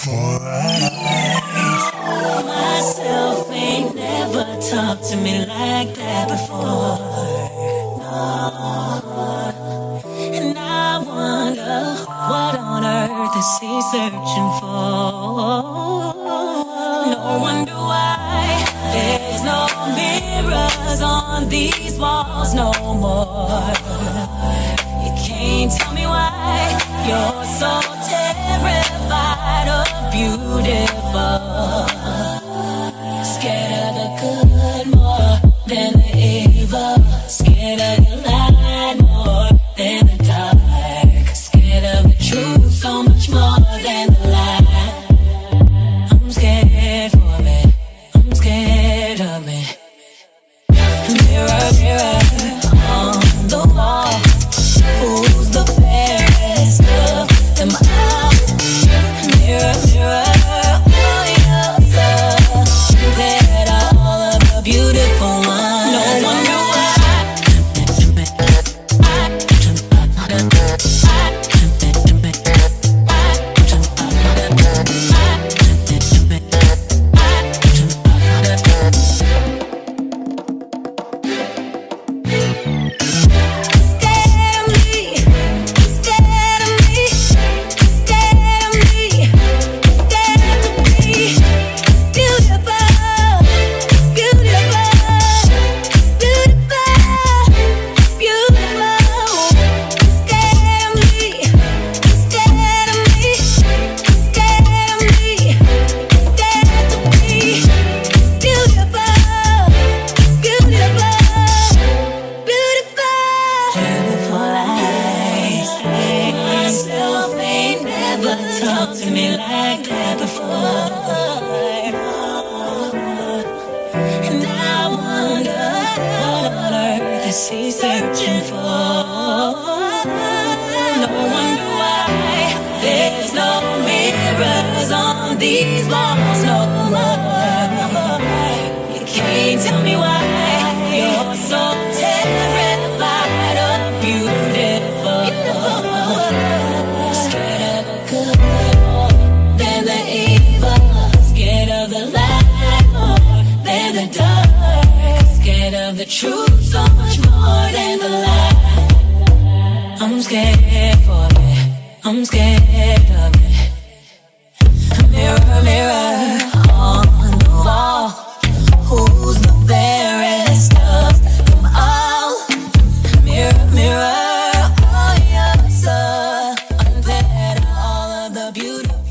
Myself ain't never talked to me like that before. No. And I wonder what on earth is he searching for? No wonder why there's no mirrors on these walls no more. You can't tell me why you're so terrified of beautiful. Scared of the good more than the evil. Scared of the light more than the dark. Scared of the truth so much more than the lie. I'm scared for me. I'm scared of me. Mirror, mirror on the wall, who's the fairest of them all? Mirror, mirror on your soul, compared to all of the beautiful ones. No wonder why talk to me like that before. And I wonder what on earth is he searching for? No wonder why there's no mirrors on these walls no more. You can't tell me why you're so terrified of beautiful. Scared of the good more than the evil. Scared of the light more than the dark. Scared of the truth so much more than the lie. I'm scared for me. I'm scared of me. Mirror, mirror on the wall, who's the fairest of them all? Mirror, mirror on your soul, compared to all of the beautiful.